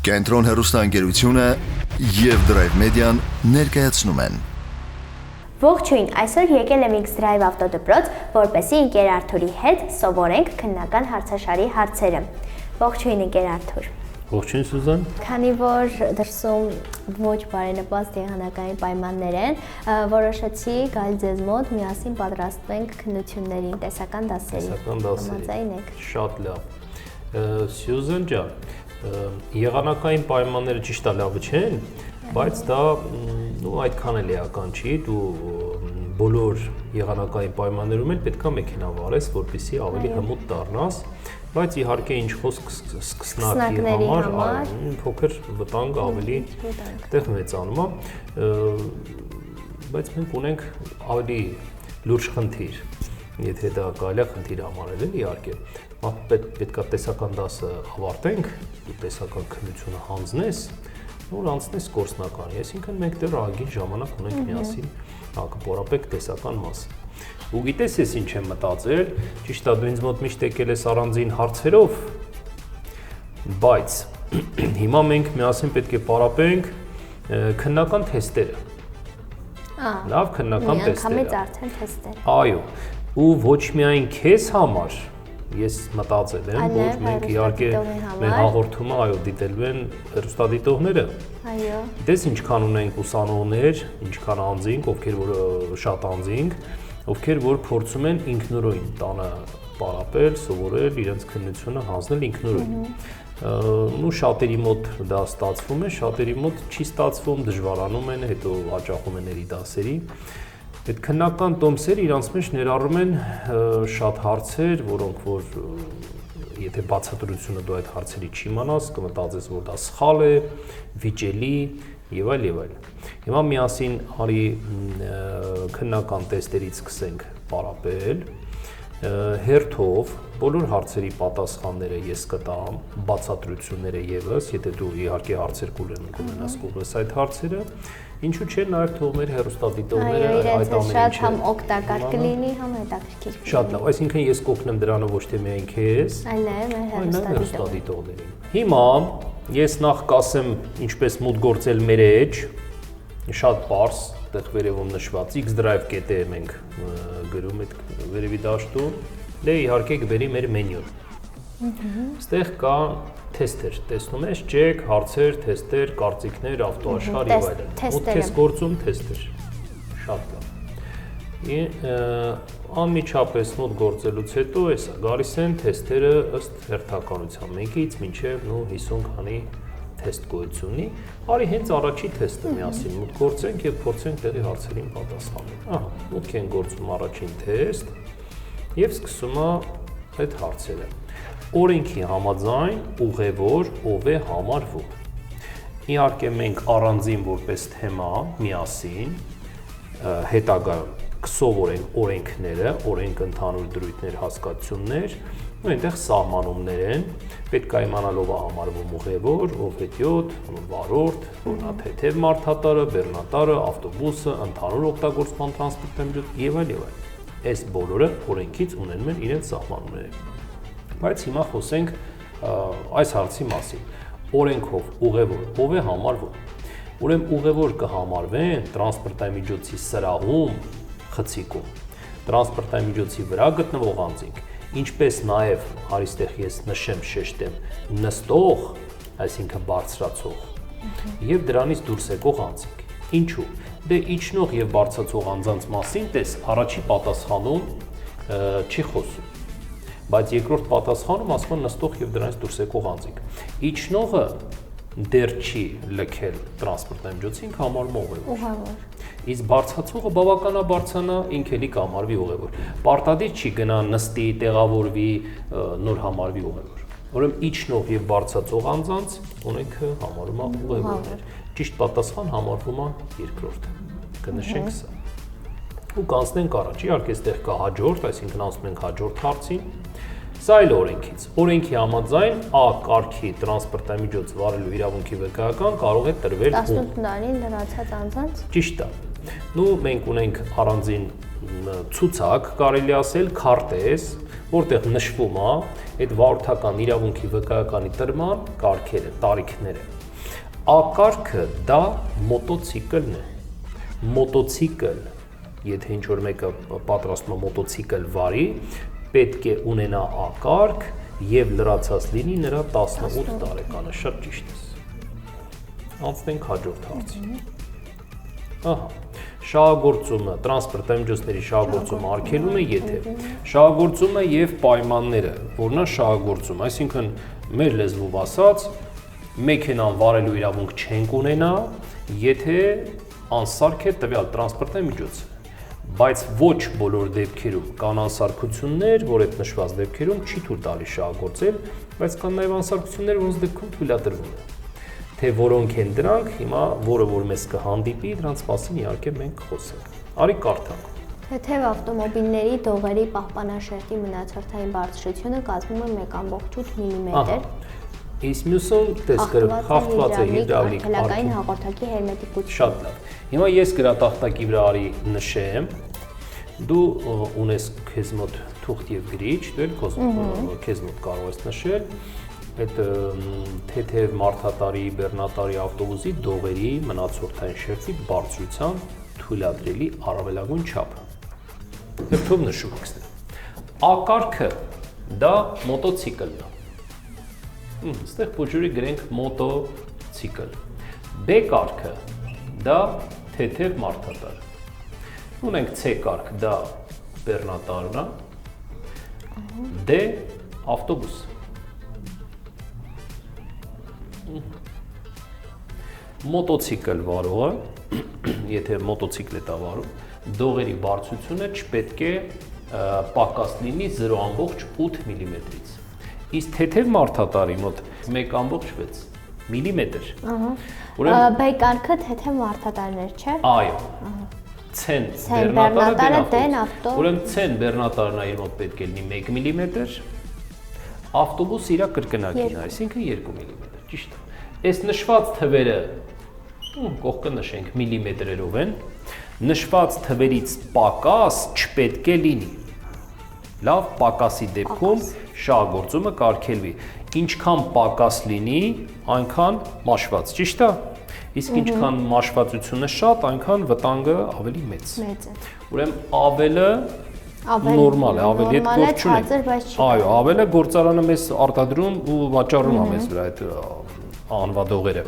Կենտրոն հեռուստաընկերությունը և Drive Media-ն ներկայացնում են։ Ողջույն, այսօր եկել եմ X-Drive ավտոդպրոց, որպեսզի ընկեր Արթուրի հետ սովորենք քննական հարցաշարի հարցերը։ Ողջույն ընկեր Արթուր։ Ողջույն Սուզան։ Քանի որ դրսում ոչ բարենպաստ եղանակային պայմաններ են, որոշեցի գալ ձեզ մոտ միասին պատրաստվենք քննություններին, տեսական դասերի։ Համաձայն եք։ Շատ լավ։ Սյուզան ջան, եղանակային պայմանները ճիշտ է լավը չեն, բայց դա այդքան էլ էական չի, դու բոլոր եղանակային պայմաններում էլ պետք է մեքենա վարես, որպեսզի ավելի հմուտ դառնաս, բայց իհարկե ինչ խոսք սկսնակի համար փոքր վտանգ ավելի տեղ մեծանում է, բայց մենք ունենք ավելի լուրջ խնդիր, եթե դա կարելի է խնդիր համարել էլ իհարկե, պետք է տեսական դասը ավարտենք, դու տեսական քննությունը հանձնես, որ անցնես գործնականի, այսինքն մենք դեռ ահագին ժամանակ ունենք միասին կպորապեք տեսական մասը։ Ու գիտես ես ինչ եմ մտածել, ճիշտ է դու ինձ մոտ միշտ եկել ես առանձին հարցերով, բայց հիմա մենք միասին պետք է պարապենք քննական թեստերը։ Լավ քննական թեստերը։ Միանգամից արդեն թեստեր։ Այո, ու ոչ միայն քեզ համար, ես մտածել եմ, որ մենք իհարկե մեր հաղորդումը այո դիտելու են հեռուստադիտողները։ Այո։ Դες ինչքան ունենք ուսանողներ, ինչքան անձինք, ովքեր որ շատ անձինք, ովքեր որ փորձում են ինքնուրույն տանը պարապել, սովորել, իրենց քննությունը հանձնել ինքնուրույն։ Ու շատերի մոտ դա ստացվում է, շատերի մոտ չի ստացվում, դժվարանում են, հետո հաճախում են դասերի։ Այդ քննական տոմսերը իրանց մեջ ներառում են շատ հարցեր, որոնք որ եթե բացատրությունը դու այդ հարցերի չիմանաս, կմտածես, որ դա սխալ է, վիճելի եւ այլ եւ այլ։ Հիմա միասին արի քննական տեստերից սկսենք պարապել։ Հերթով բոլոր հարցերի պատասխանները ես կտամ, բացատրությունները եւս, եթե դու իհարկե հարցեր կունենաս կուղես այդ հարցերը, ինչու՞ չէ նաև թող մեր հեռուստադիտողները այդ ամենը շատ համ օգտակար կլինի, համ հետաքրքիր։ Շատ լավ, այսինքն ես կօգնեմ դրանով ոչ թե միայն քեզ, այլ նաև հեռուստադիտողներին։ Հիմա ես նախ կասեմ ինչպես մուտք գործել մեր էջ, շատ պարզ, այդտեղ վերևում նշված X-Drive.am ենք գրում այդ վերևի դաշտում, դե իհարկե կբերի մեր մենյուն։ Այստեղ կա թեստեր, տեսնում ես, ճեկ, հարցեր, թեստեր, կարծիքներ, ավտոաշխարհ եւ այլն։ Մուտք ես գործում թեստեր։ Շատ լավ։ Անմիջապես մուտք գործելուց հետո էսա գալիս են թեստերը ըստ հերթականության 1-ից մինչև 50 քանի թեստ գոյություն ունի, արի հենց առաջի թեստը միասին մուտք գործենք եւ փորձենք տեղի հարցերին պատասխանել։ Ահա, մուտք են գործում առաջին թեստ եւ սկսում է այդ հարցերը։ Օրենքի համաձայն ուղևոր ով է համարվում։ Իհարկե մենք առանձին որպես թեմա միասին հետագայում կսովորենք օրենքները, օրենք ընդհանուր դրույթներ, հասկացություններ, ու այնտեղ սահմանումներ են, պետք է իմանալով համարվում ուղևոր, ով հետիոտ, վարորդ, որնա թեթև մարդատարը, բեռնատարը, ավտոբուսը, ընդհանուր օգտագործման տրանսպորտային միջոց եւ այլ եւ այլ։ Այս բոլորը օրենքից ունենում են իրենց սահմանումները։ Բայց հիմա խոսենք այս հարցի մասին։ Օրենքով ուղևոր ով է համարվում։ Ուրեմն ուղևոր կհամարվեն տրանսպորտային միջոցի սրահում, խցիկում, տրանսպորտային միջոցի վրա գտնվող անձինք, ինչպես նաև արիստեղ ես նշեմ շեշտեմ նստող, այսինքն բարձրացող, եւ դրանից դուրս եկող անձինք։ Ինչու՞։ Դե իջնող եւ բարձրացող անձանց մասին տես առաջի պատասխանում չի խոսում։ Բայց երկրորդ պատասխանում ասում են նստող եւ դրանից դուրս եկող անձինք։ Իջնողը դեռ չի լքել տրանսպորտային միջոցին, համարվում ուղևոր։ Իսկ բարձրացողը բավականաբար ցանա ինքելի կամարվի ուղևոր։ Պարտադիր չի գնա նստի, տեղավորվի, նոր համարվի ուղևոր։ Ուրեմն իջնող եւ բարձրացող անձանց օրենքը համարում է ուղևորներ։ Ճիշտ պատասխան համարվում է երկրորդը։ Կնշենք սա։ Ու կանցնենք առաջ։ Իհարկե այստեղ կա հաջորդ, այսինքն անցնում ենք հաջորդ հարցին։ Սա այլ օրենքից։ Օրենքի համաձայն A կարգի տրանսպորտային միջոց վարելու իրավունքի վկայական կարող է տրվել 18 տարին լրացած անձանց։ Ճիշտ է։ Նու մենք ունենք առանձին ցուցակ, կարելի ասել, քարտեզ, որտեղ նշվում է այդ վարորդական իրավունքի վկայականի տրման կարգերը, տարիքները։ ակարգը դա մոտոցիկլն է։ Մոտոցիկլ, եթե ինչ-որ մեկը պատրաստում է մոտոցիկլ վարի, պետք է ունենա ակարգ եւ լրացած լինի նրա 18 տարեկանը, շատ ճիշտ է։ Անցնենք հաջորդ հարցին։ Ահա, շահագործումը, տրանսպորտային միջոցների շահագործումը արգելում է, եթե շահագործումը եւ պայմանները, որն է շահագործում, այսինքն մեր լեզվով ասած, մեքենան վարելու իրավունք չենք ունենա, եթե անսարք է տվյալ տրանսպորտային միջոցը, բայց ոչ բոլոր դեպքերում կան անսարքություններ, որ այդ նշված դեպքերում չի թույլ տալիս շահագործել, բայց կան նաև անսարքություններ, որոնց դեպքում թույլատրվում է։ Թե որոնք են դրանք, հիմա որը որ մեզ կհանդիպի, դրանց մասին իհարկե մենք խոսենք։ Արի կարդանք։ Թեթև ավտոմոբիլների դողերի պահպանաշերտի մնացորդային բարձրությունը կազմում է 1.8 մմ։ Իսկ մյուսում տեսքրը խախտված է հիդրավլիկ արգելակային հաղորդակի հերմետիկություն։ Շատ լավ։ Հիմա ես գրատախտակի վրա արի նշեմ, դու ունես քեզ մոտ թուղթ եւ գրիչ, դու քեզ մոտ կարող ես նշել այդ թեթև մարդատարի, բեռնատարի ավտոբուսի դողերի մնացորդային շերտի բարձրության թույլատրելի առավելագույն չափը։ Երբ նշում ենք ակարգը դա մոտոցիկլն է։ Այստեղ փոքրի գրենք մոտոցիկլ։ B կարգը դա թեթև մարդատար։ Ունենք C կարգ դա բեռնատարն է։ D ավտոբուս։ Մոտոցիկլ վարողը, եթե մոտոցիկլ է վարում, դողերի բարձրությունը չպետք է պակաս լինի 0.8 մմ-ից։ Իսկ թեթև մարդատարի մոտ 1.6 մմ։ B կարգը թեթև մարդատարներ, չէ՞։ Այո։ C-ն բեռնատարը դեն ավտո։ Ուրեմն C-ն բեռնատարն իր մոտ պետք է լինի 1 մմ, ավտոբուսը իր կրկնակին, այսինքն 2 մմ, ճիշտ է։ Այս նշված թվերը կողքը նշենք միլիմետրերով են, նշված թվերից պակաս չպետք է լինի։ Լավ, պակասի դեպքում շահագործումը կարգելվի։ Ինչքան պակաս լինի, այնքան մաշված, ճիշտ է։ Իսկ ինչքան մաշվածությունը շատ, այնքան վտանգը ավելի մեծ։ Ուրեմն ավելը նորմալ է, ավելի հետ գործ չունի։ Այո, ավելը գործարանը մեզ արտադրում ու վաճառում է մեզ վրա այդ անվադողերը,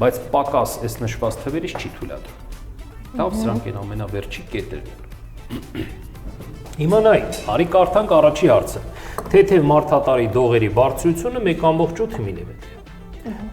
բայց պակաս այս նշված թվերից չի թույլատրում։ Լավ, սրանք են ամենավերջի կետերն։ Հիմա նայ, արի կարդանք առաջի հարցը։ Թեթև մարդատարի դողերի բարձրությունը 1.8 մմ։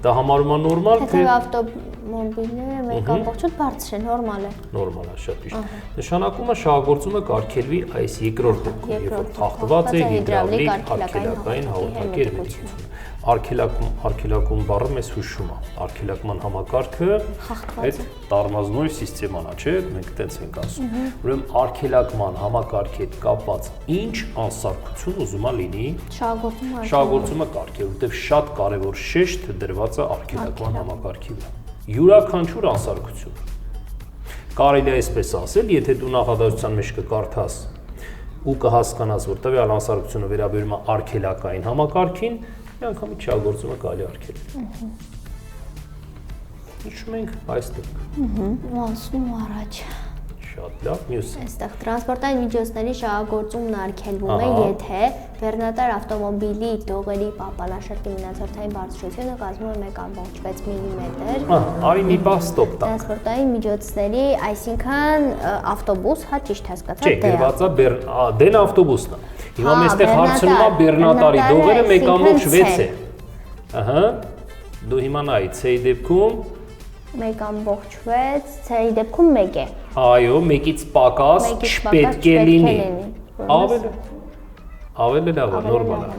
Դա համարում է նորմալ, թե թեթև ավտոմոբիլները 1.8 բարձր է, նորմալ է։ Նորմալ է, շատ ճիշտ։ Նշանակում է շահագործումը կարգելվի այս երկրորդ դեպքում, երբ որ թաղթված է հիդրավլիկ արգելակային հաղորդակի հերմետիկությունը։ Արգելակում բառը մեզ հուշում է, արգելակման համակարգը այդ տառմազնոյ սիստեման է, չէ՞, մենք տենց ենք ասում։ Ուրեմն արգելակման համակարգի հետ կապված ինչ անսարքություն ուզում է լինի շահագործումը կարգել, որտեղ շատ կարևոր շեշտ դրված է արգելակման համակարգի վրա։ Յուրաքանչյուր անսարքություն։ Կարելի է այսպես ասել, եթե դու նախադասության մեջ կկարդաս ու կհասկանաս, որ տվյալ անսարքությունը վերաբերում է արգելակային համակարգին, միանգամից շահագործումը կարելի արգելել։ Նշում ենք այստեղ։ Անցնում առաջ։ Շատ լավ, մյուսը։ Այստեղ տրանսպորտային միջոցների շահագործումն արգելվում է, եթե բեռնատար ավտոմոբիլի դողերի պահպանաշերտի մնացորդային բարձրությունը կազմում է 1.6 մմ։ Արի մի բան ստոպ տա։ Տրանսպորտային միջոցների, այսինքն ավտոբուս, հա ճիշտ հասկացա, չէ, գրված է դեն ավտոբուսն է։ Հիմա մեստեղ հարցնում է բեռնատարի դողերը 1.6 է։ Ահա։ Դու հիմա նայ, C-ի դեպքում 1.6, C-ի դեպքում 1 է։ Այո, 1-ից պակաս չպետք է լինի։ Ավելի լավ է, նորմալ է։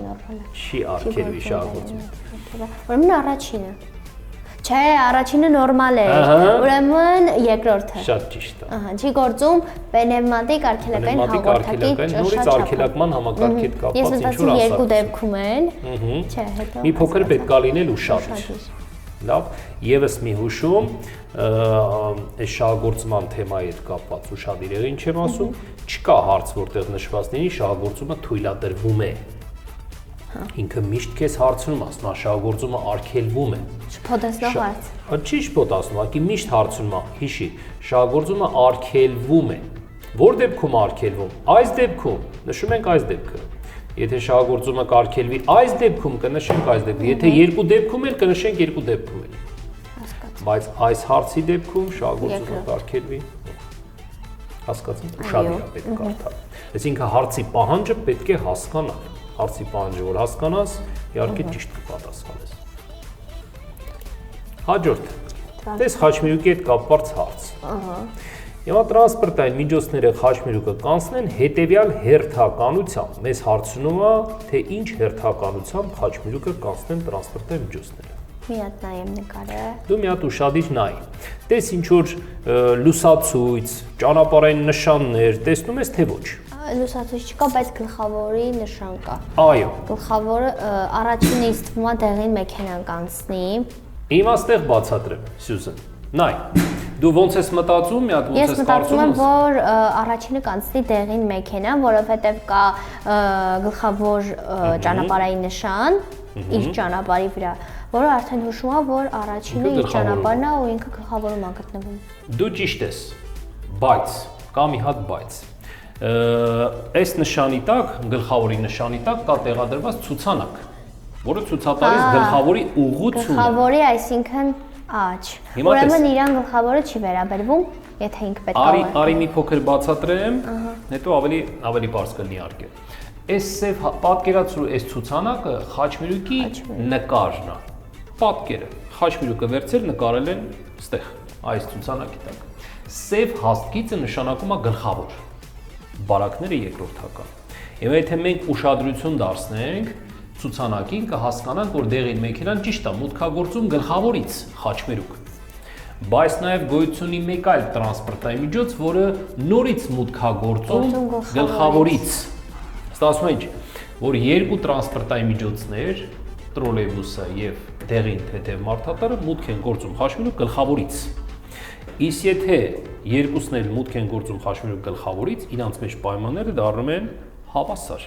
Չի արգելվի շահագործումը։ Ուրեմն առաջինը։ Չէ, առաջինը նորմալ է։ Ուրեմն երկրորդը։ Շատ ճիշտ է։ Ահա, չի գործում պնևմատիկ արգելակային հաղորդակի նորից արգելակման համակարգի հետ կապված ինչ-որ ասած։ Երկու դեպքում են։ Չէ, հետո։ Մի փոքր պետք է լինել ուշադիր։ Լավ, եւս մի հուշում, այս շահագործման թեմայի հետ կապված ուշադիր եղի, ինչ եմ ասում, չկա հարց, որտեղ նշված լինի շահագործումը թույլատրվում է։ Ինքը միշտ քեզ հարցնում ասում, շահագործումը արգելվում է։ Շփոթեցնող հարց։ Չի շփոթացնում, ակի միշտ հարցնում է, հիշի, շահագործումը արգելվում է։ Որ դեպքում արգելվում։ Այս դեպքում նշում ենք այս դեպքը։ Եթե շահագործումը կարգելվի այս դեպքում կնշենք այս դեպքում, եթե երկու դեպքում էլ կնշենք երկու դեպքում էլ։ Բայց այս հարցի դեպքում շահագործումը կարգելվի։ Հասկացա՞ք, շատ է պետք կարդալ։ Այսինքն հարցի պահանջը պետք է հասկանալ։ Հարցի պահանջը որ հասկանաս, իհարկե ճիշտ կպատասխանես։ Հաջորդ։ Տես խաչմերուկի հետ կապված հարց։ Հիմա տրանսպորտային միջոցները խաչմերուկը կանցնեն հետևյալ հերթականությամբ։ Մեզ հարցնում է, թե ինչ հերթականությամբ խաչմերուկը կանցնեն տրանսպորտային միջոցները։ Մի հատ նայեմ նկարը։ Դու մի հատ ուշադիր նայ։ Տես ինչ որ լուսացույց, ճանապարհային նշաններ, տեսնում ես թե ոչ։ Լուսացույց չկա, բայց գլխավորի նշան կա։ Այո։ Գլխավորը առաջինից թվում է դեղին մեքենան կանցնի։ Հիմա ստեղ բացատրեմ, Սյուզան։ Նայ։ Դու ոնց ես մտածում, մի հատ ոնց ես կարծում եմ, որ առաջինը կանցնի դեղին մեքենա, որովհետև կա գլխավոր ճանապարհային նշան իր ճանապարհի վրա, որը արդեն հուշում է, որ առաջինը իր ճանապարհն է ու ինքը գլխավորում է գտնվում։ Դու ճիշտ ես, բայց կա մի հատ բայց։ Այս նշանի տակ, գլխավորի նշանի տակ կա տեղադրված ցուցանակ, որը ցուցատարից գլխավորի ուղղությունն է։ Գլխավորի, այսինքն աջ։ Ուրեմն իրան գլխավորը չի վերաբերվում, եթե ինքը պետք է։ Արի մի փոքր բացատրեմ, հետո ավելի բարձ կլինի իհարկե։ Այս սև պատկերացրու այս ցուցանակը խաչմերուկի նկարն է։ Պատկերը խաչմերուկը վերցել նկարել են ստեղ, այս ցուցանակի տակ։ Սև հաստկիցը նշանակում է գլխավոր։ Բարակները երկրորդական։ Եվ եթե մենք ուշադրություն դարձնենք ցուցանակին կհասկանանք, որ դեղին մեքենան ճիշտ է մուտքագործում գլխավորից խաչմերուկ։ Բայց նաև գոյություն ունի մեկ այլ տրանսպորտային միջոց, որը նորից մուտքագործում գլխավորից։ Ստացվում է ինչ, որ երկու տրանսպորտային միջոցներ, տրոլեյբուսը եւ դեղին թեթև մարդատարը մուտք են գործում խաչմերուկ գլխավորից։ Իսկ եթե երկուսն էլ մուտք են գործում խաչմերուկ գլխավորից, իրանց մեջ պայմանները դառնում են հավասար։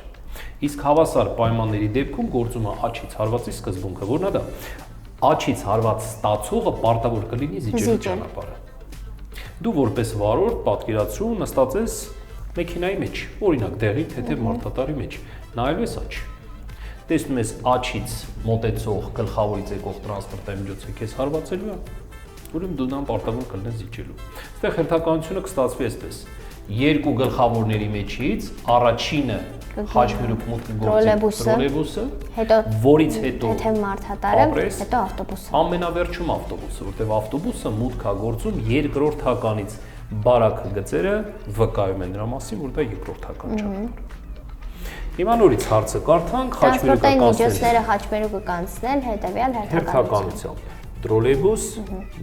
Իսկ հավասար պայմանների դեպքում գործում է աչից հարվածի սկզբունքը, որն է դա։ Աչից հարված ստացողը պարտավոր կլինի զիջելու ճանապարհը։ Դու որպես վարորդ պատկերացրու նստած ես մեքենայի մեջ, օրինակ դեղին թեթև մարդատարի մեջ, նայելու ես աչ։ Տեսնում ես աչից մոտեցող գլխավորից եկող տրանսպորտային միջոցը քեզ հարվածելու է, ուրեմն դու նրան պարտավոր կլինես զիջելու։ Այստեղ հերթականությունը կստացվի այսպես. երկու գլխավորների մեջից առաջինը խաչմերուկ մուտք գործի տրոլեյբուսը, հետո որից հետո թեթև մարդատարը, հետո ավտոբուսը։ Ամենավերջում ավտոբուսը, որտեղ ավտոբուսը մուտք է գործում երկրորդականից բարակ գծերը վկայում են դրա մասին, որ դա երկրորդական ճանապարհ է։ Հիմա նորից հարցը կարդանք, խաչմերուկը կանցնել միջոցները խաչմերուկը կանցնել հետևյալ հերթականությամբ։ Տրոլեյբուս,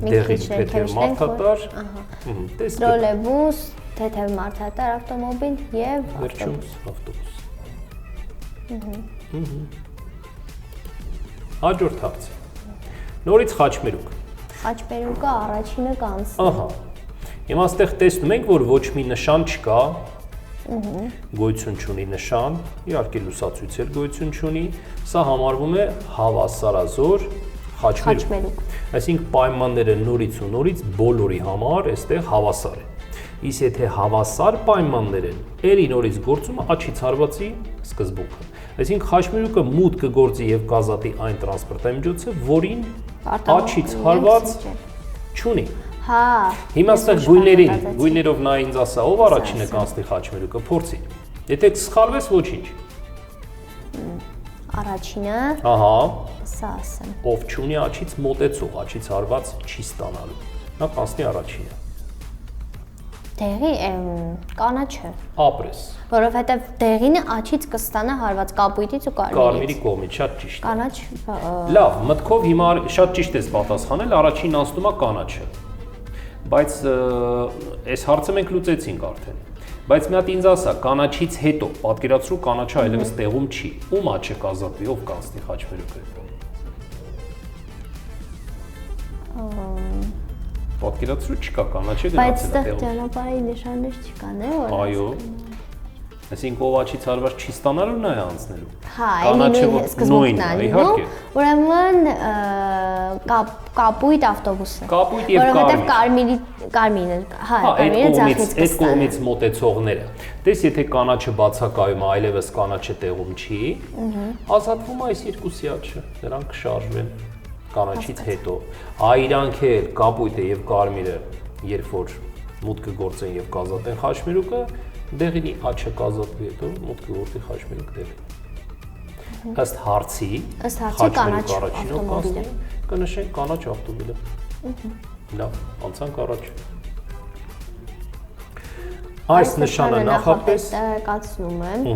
դեղին թեթև մարդատար, տրոլեյբուս, թեթև մարդատար ավտոմոբիլ եւ ավտոբուս։ Հաջորդ հարց։ Նորից խաչմերուկ։ Խաչմերուկը առաջինը կանցնի։ Ահա։ Հիմա այստեղ տեսնում ենք, որ ոչ մի նշան չկա։ Գոյություն չունի նշան, իհարկե լուսացույց էլ գոյություն չունի, սա համարվում է հավասարազոր խաչմերուկ։ Այսինքն պայմանները նորից ու նորից բոլորի համար այստեղ հավասար են։ Իսկ եթե հավասար պայմաններ են, ելի նորից գործում է աչից հարվածի սկզբունքը։ Այսինքն խաչմերուկը մուտք կգործի եւ կազատի այն տրանսպորտային միջոցը, որին աչից հարված չունի։ Հա։ Հիմա այստեղ գույներով նա ինձ ասա, ով առաջինը կանցնի խաչմերուկը, փորձի։ Եթե սխալվես, ոչինչ։ Առաջինը։ Ահա։ Սա ասեմ։ Ով չունի աչից մոտեցող, աչից հարված չի ստանալու։ Նա կանցնի առաջինը։ Դեղի կանաչը։ Ապրես։ Որովհետև դեղինը աչից կստանա հարված կապույտից ու կարմիրի կողմից, շատ ճիշտ։ Կանաչ։ Լավ, մտքով հիմա շատ ճիշտ ես պատասխանել, առաջին անցնում է կանաչը։ Բայց այս հարցը մենք լուծեցինք արդեն։ Բայց մի հատ ինձ ասա, կանաչից հետո, պատկերացրու կանաչը այլևս տեղում չի։ Ում աչքը կազատվի, ով կանցնի խաչմերուկը։ Պատկերացրու չկա կանաչը գնացել է տեղում։ Բայց այդտեղ ճանապարհի նշաններ չկան, որ։ Այո։ Այսինքն ով աչից հարված չի ստանալու նա է անցնելու։ Հա, Կանաչը էլի սկզբունքն է իհարկե։ Ուրեմն կապույտ ավտոբուսը։ Կապույտ եւ որովհետեւ կարմիրը, հա, կարմիրը ձախից այդ կողմից մոտեցողները։ Տես եթե կանաչը բացակայում է, այլևս կանաչը տեղում չի, ազատվում է այս երկուսի աչը, նրանք կշարժվեն կանաչից հետո։ Իրանք էլ կապույտը եւ կարմիրը, երբ որ մուտքը գործեն եւ կազատեն խաչմերուկը, դեղինի աչը կազատվի հետո մուտքը գործի խաչմերուկ դեղին։ Ըստ հարցի կանաչ ավտոմոբիլը կնշենք կանաչ ավտոմոբիլը։ Լավ, անցանք առաջ։ Այս նշանը նախապես տեղեկացնում եմ։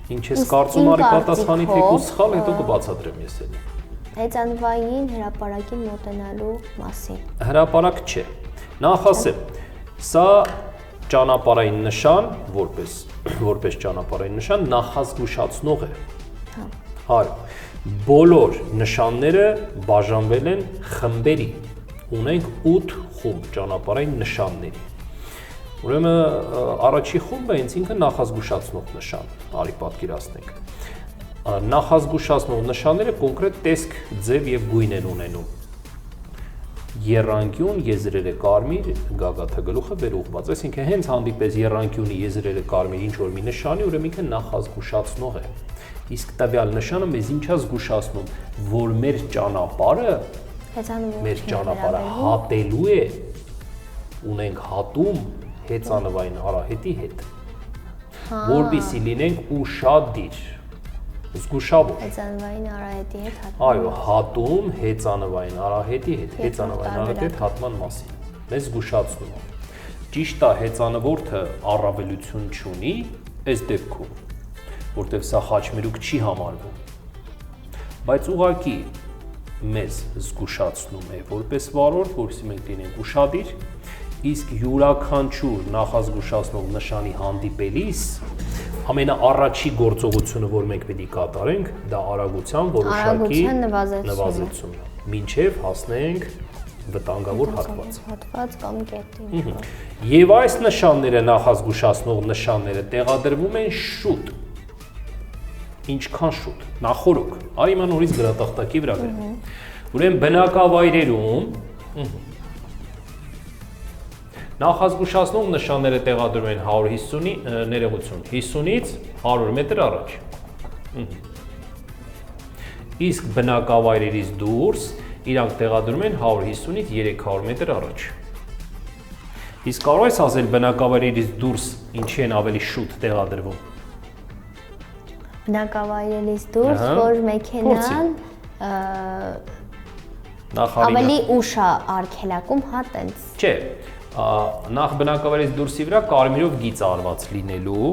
Ինչ ես կարծում արի պատասխանի թեկուզ սխալ, հետո կբացատրեմ ես էլի։ Հեծանվային հրապարակին մոտենալու մասին։ Հրապարակ չէ։ Նախ ասեմ, սա ճանապարհային նշան, որպես ճանապարհային նշան նախազգուշացնող է։ Այո, բոլոր նշանները բաժանվել են խմբերի։ Ունենք 8 խումբ ճանապարհային նշանների։ Ուրեմն առաջի խումբը հենց ինքը նախազգուշացնող նշան, արի պատկերացնենք։ Նախազգուշացնող նշանները կոնկրետ տեսք, ձև եւ գույն են ունենում։ Եռանկյուն, եզրերը կարմիր, գագաթը գլուխը վեր ուղղված, այսինքն հենց հանդիպես եռանկյունի եզրերը կարմիր ինչ որ մի նշանի, ուրեմն ինքը նախազգուշացնող է։ Իսկ տվյալ նշանը մեզ ինչ է զգուշացնում, որ մեր ճանապարհը հատելու է, ունենք հատում հեծանվային արահետի հետ, որպեսզի լինենք ուշադիր, զգուշավոր։ Հեծանվային արահետի հետ հատում։ Այո, հատում հեծանվային արահետի հետ, հեծանվային արահետի հետ հատման մասին։ Մեզ զգուշացնում է։ Ճիշտ է, հեծանվորդը առավելություն չունի այս դեպքում, որտեղ սա խաչմերուկ չի համարվում։ Բայց ուղղակի մեզ զգուշացնում է որպես վարորդ, որովհետեւ մենք լինենք ուշադիր, իսկ յուրաքանչյուր նախազգուշացնող նշանի հանդիպելիս ամենաառաջի գործողությունը, որ մենք պետք է կատարենք, դա արագության որոշակի նվազեցումն է, մինչև հասնենք վտանգավոր հատված կամ կետին։ Եվ այս նշանները, նախազգուշացնող նշանները տեղադրվում են շուտ։ Ինչքան շուտ, նախորոք, արի իմ նորից գրատախտակի վրա գրեմ։ Ուրեմն բնակավայրերում նախազգուշացնող նշանները տեղադրվում են 150-ի ներողություն, 50-ից 100 մետր առաջ։ Իսկ բնակավայրերից դուրս իրանք տեղադրվում են 150-ից 300 մետր առաջ։ Իսկ կարող ես ասել բնակավայրերից դուրս ինչի են ավելի շուտ տեղադրվում։ Բնակավայրերից դուրս, որ մեքենան ավելի ուշ է արգելակում, հա տենց։ Չէ, նախ բնակավայրից դուրսի վրա կարմիրով գիծ արված լինելու,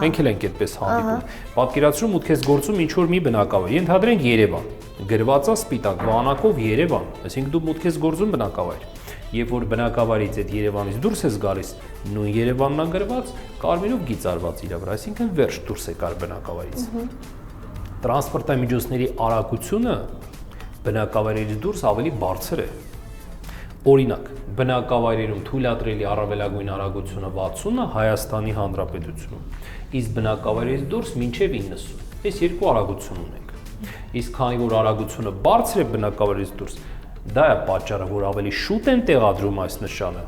մենք էլ ենք այդպես հանդիպում։ Պատկերացրու մուտքես գործում ինչ որ մի բնակավայր, ենթադրենք Երևան, գրված է սպիտակ վանակով Երևան, այսինքն դու մուտքես գործում բնակավայր։ Երբ որ բնակավայրից այդ Երևանից դուրս ես գալիս, նույն Երևանն է գրված, կարմիրով գիծ արված իր վրա, այսինքն վերջ դուրս եկար բնակավայրից։ Տրանսպորտային միջոցների արագությունը բնակավայրից դուրս ավելի բարձր է։ Օրինակ, բնակավայրերում թույլատրելի առավելագույն արագությունը 60-ը Հայաստանի Հանրապետությունում, իսկ բնակավայրից դուրս մինչև 90։ Այս երկու արագություն ունենք։ Իսկ քանի որ արագությունը բարձր է բնակավայրից դուրս, դա է պատճառը, որ ավելի շուտ են տեղադրում այս նշանը,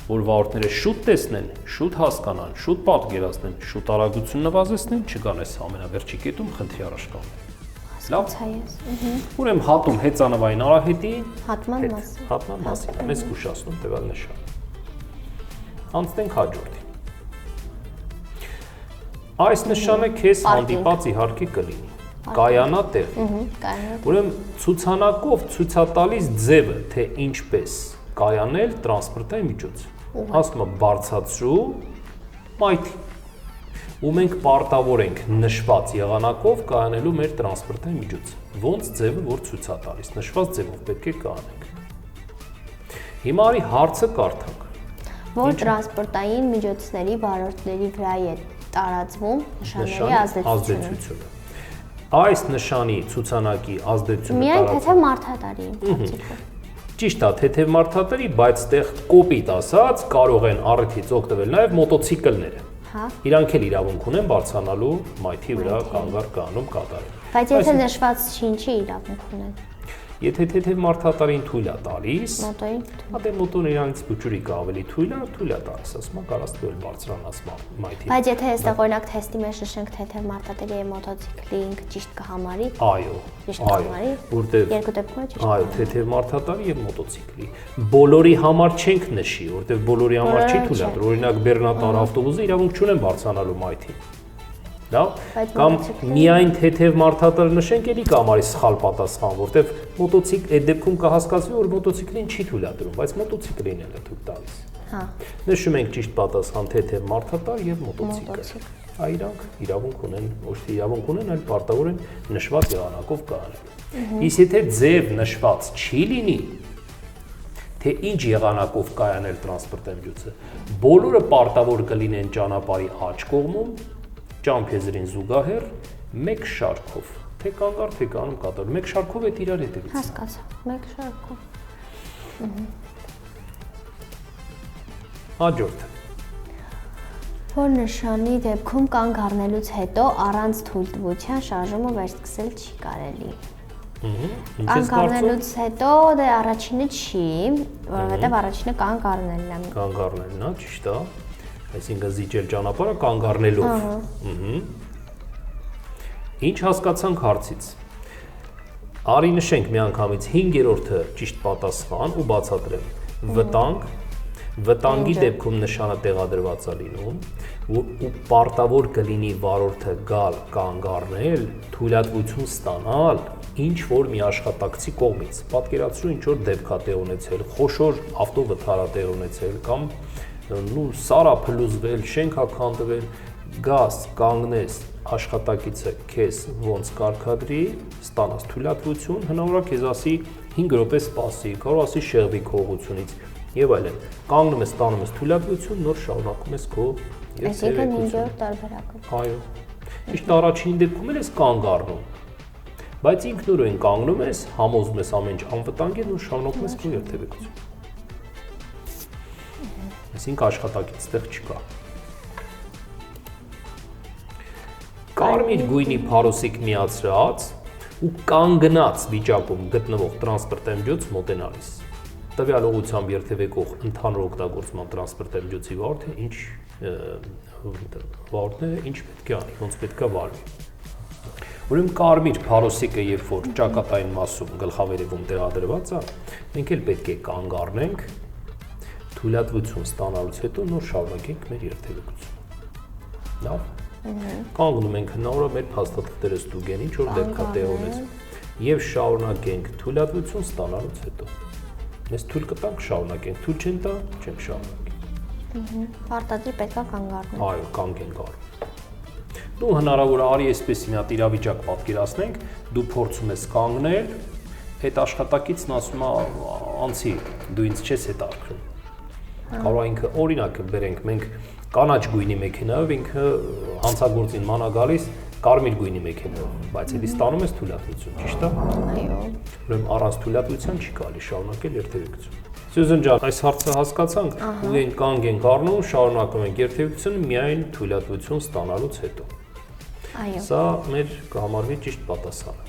որ վարորդները շուտ տեսնեն, շուտ հասկանան, շուտ պատկերացնեն, շուտ արագություն նվազեցնեն, չգան այս ամենավերջի կետում խնդրի առաջ կանգնեն։ Լավ։ Ուրեմն հատում հեծանվային արահետի հատման մասին, մեզ զգուշացնում տվյալ նշան։ Անցնենք հաջորդին։ Այս նշանը քեզ հանդիպած իհարկե կլինի։ Կայանա տեղ։ Ուրեմն ցուցանակով ցույցատալիս ձևը, թե ինչպես կայանել տրանսպորտային միջոց։ Ասում է բարձրացրու մայթի։ Ու մենք պարտավոր ենք նշված եղանակով կայանելու մեր տրանսպորտային միջոցը։ Ոնց ձևը, որ ցույց է տալիս, նշված ձևով պետք է կայանենք։ Հիմա արի հարցը կարդանք։ Որ տրանսպորտային միջոցների վարորդների վրա է տարածվում նշանների ազդեցությունը։ Այս նշանի ցուցանակի ազդեցությունը միայն թե մարդատարի ընթացքում։ Ճիշտ է, թեթև մարդատերի, բայց այդտեղ կոպիտ ասած կարող են առիթից օգտվել նաև մոտոցիկլները։ Հա։ Իրանք էլ իրավունք ունեն բարձրանալու մայթի վրա կանգար կանում կատարել։ Բայց եթե նշված չի, ինչի իրավունք ունեն։ Եթե թեթև մարդատարին թույլ է տալիս, Մոտոյին։ ապա մոտոն իրանից բջուրիկը ավելի թույլ է տալիս, ասում են կարաս դու էլ բարձրանաս մայթի։ Բայց եթե այստեղ օրինակ թեստի մեջ նշենք թեթև մարդատերի եւ մոտոցիկլի ինքը ճիշտ կհամարի։ Այո, որտեղ երկու դեպքում ճիշտ։ այո, թեթև մարդատարի եւ մոտոցիկլի։ Բոլորի համար չենք նշի, որտեղ բոլորի համար չի թույլատրել։ Օրինակ բեռնատար ավտոբուսը իրավունք չունեն բարձրանալու մայթին։ Լավ, կամ միայն թեթև մարդատար նշենք, էլի կամարի սխալ պատասխան, որտեղ մոտոցիկլ այդ դեպքում կհասկացվի, որ մոտոցիկլին չի թույլատրում, բայց մոտոցիկլին էլ է թույլ տալիս։ Հա։ Նշում ենք ճիշտ պատասխան թեթև մարդատար եւ մոտոցիկլ։ Այրանք իրավունք ունեն, ոչ թե իրավունք ունեն, այլ պարտավոր են նշված եղանակով կայանել։ Իսկ եթե ձև նշված չի լինի, թե ինչ եղանակով կայանել տրանսպորտ միջոցը, բոլորը պարտավոր կլինեն ճանապարհի աջ կողմում ճամփեզրին զուգահեռ մեկ շարքով, թե կանգար, թե կանում կատարում, մեկ շարքով է իրար հետևից։ Հասկացա, մեկ շարքով։ Հաջորդը։ Որ նշանի դեպքում կանգ առնելուց հետո առանց թույլտվության շարժումը վերսկսել չի կարելի։ Կանգ առնելուց հետո դե առաջինը չի, որովհետև առաջինը կանգ առնելն է։ Կանգ առնելն է, ճիշտ է։ Այսինքն զիջել ճանապարհը կանգ առնելով։ Ինչ հասկացանք հարցից։ Արի նշենք միանգամից 5-րդը ճիշտ պատասխան ու բացատրեմ։ Վտանգ, վտանգի դեպքում նշանը տեղադրված է լինում ու պարտավոր կլինի վարորդը գալ կանգ առնել, թույլատվություն ստանալ ինչ որ մի աշխատակցի կողմից։ Պատկերացրու ինչ որ դեպք է տեղ ունեցել, խոշոր ավտովթար է տեղ ունեցել կամ սարա փլուզվել, շենք է քանդվել, գաս, կանգնես, աշխատակիցը քեզ ոնց կարգադրի, ստանաս թույլատվություն, հնարավոր է քեզ ասի 5 րոպե սպասի, կարող ասի շեղվի քո ուղղությունից եւ այլն։ Կանգնում ես, ստանում ես թույլատվություն, նոր շարունակում ես քո Այսինքն 5-րդ տարբերակը։ Այո։ Իշտ առաջին դեպքում էլ ես կանգ առնում։ Բայց ինքնուրույն կանգնում ես, համոզում ես ամեն ինչ անվտանգ է ու շարունակում ես քո երթևեկությունը։ Այսինքն աշխատակից տեղ չկա։ Կարմիր գույնի փարոսիկ միացրած ու կանգնած վիճակում գտնվող տրանսպորտային միջոց մոտենալիս։ Տվյալ ուղղությամբ երթևեկող ընդհանուր օգտագործման տրանսպորտային միջոցի վարորդը ինչ վարորդն է, ինչ պետք է անի, ոնց պետք է վարվի։ Ուրեմն կարմիր փարոսիկը երբ որ ճակատային մասում գլխավերևում տեղադրված է, մենք էլ պետք է կանգ առնենք, թույլատվություն ստանալուց հետո նոր շարունակենք մեր երթևեկությունը։ Լավ։ Կանգնում ենք հնարավոր մեր փաստաթղթերը ստուգեն, ինչ որ դեպք է տեղ ունեցել, եւ շարունակենք թույլատվություն ստանալուց հետո։ Մեզ թույլ կտանք շարունակենք, թույլ չեն տա, չենք շարունակի։ Պարտադիր պետք է կանգ առնել։ Այո, կանգ ենք առնում։ Դու հնարավոր է արի այսպես մի հատ իրավիճակ պատկերացնենք, դու փորձում ես կանգնել, այդ աշխատակիցն ասում է անցի, դու ինձ չես հետաքրքրում։ Կարող է ինքը օրինակը բերենք, մենք կանաչ գույնի մեքենայով ինքը հանցագործին մանա գալիս կարմիր գույնի մեքենայով, բայց էլի ստանում ես թույլատվություն, ճիշտ է։ Այո։ Ուրեմն առանց թույլատվության չի կարելի շարունակել երթևեկությունը։ Սյուզան ջան, այս հարցը հասկացանք, ու ենք կանգ ենք առնում, շարունակում ենք երթևեկությունը միայն թույլատվություն ստանալուց հետո։ Այո։ Սա մեր կհամարվի ճիշտ պատասխանը։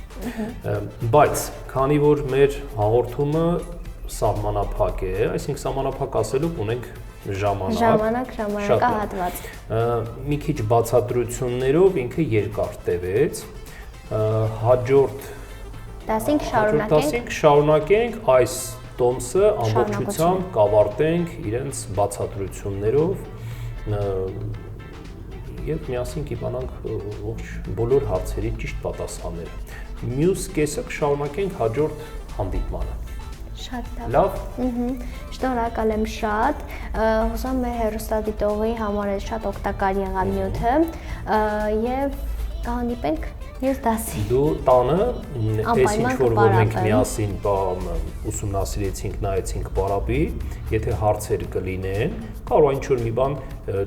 Բայց քանի որ մեր հաղորդումը սահմանափակ է, այսինքն սահմանափակ ասելու ունենք ժամանակահատված։ Մի քիչ բացատրություններով ինքը երկար տևեց։ Հաջորդ 15 շարունակենք այս տոմսը ամբողջությամբ կավարտենք իրենց բացատրություններով եւ միասին կիմանանք ողջ բոլոր հարցերի ճիշտ պատասխանները։ Մյուս կեսը կշարունակենք հաջորդ հանդիպմանը։ Շատ լավ։ Շնորհակալ եմ շատ։ Հուսամ մեր հեռուստադիտողի համար է շատ օգտակար եղավ նյութը եւ կհանդիպենք մյուս դասի։ Դու տանը այս ինչ որ մենք միասին ուսումնասիրեցինք, նայեցինք պարապի, եթե հարցեր կլինեն, կարող է ինչ որ մի բան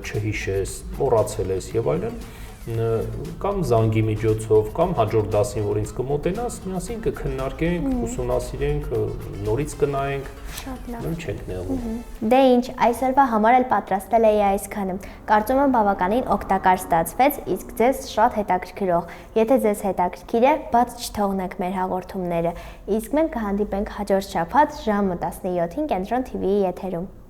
չհիշես, մոռացել ես եւ այլն, կամ զանգի միջոցով, կամ հաջորդ դասին, որ ինձ կմոտենաս, միասին կքննարկենք, ուսումնասիրենք, նորից կնայենք, Շատ լավ։ նույն չենք նեղում։ Դե ինչ, այսօրվա համար էլ պատրաստել էի այսքանը։ Կարծում եմ բավականին օգտակար ստացվեց, իսկ ձեզ շատ հետաքրքրող։ Եթե ձեզ հետաքրքիր է, բաց չթողնեք մեր հաղորդումները։ Իսկ մենք կհանդիպենք հաջորդ շաբաթ ժամը 17-ին Կենտրոն TV-ի եթերում։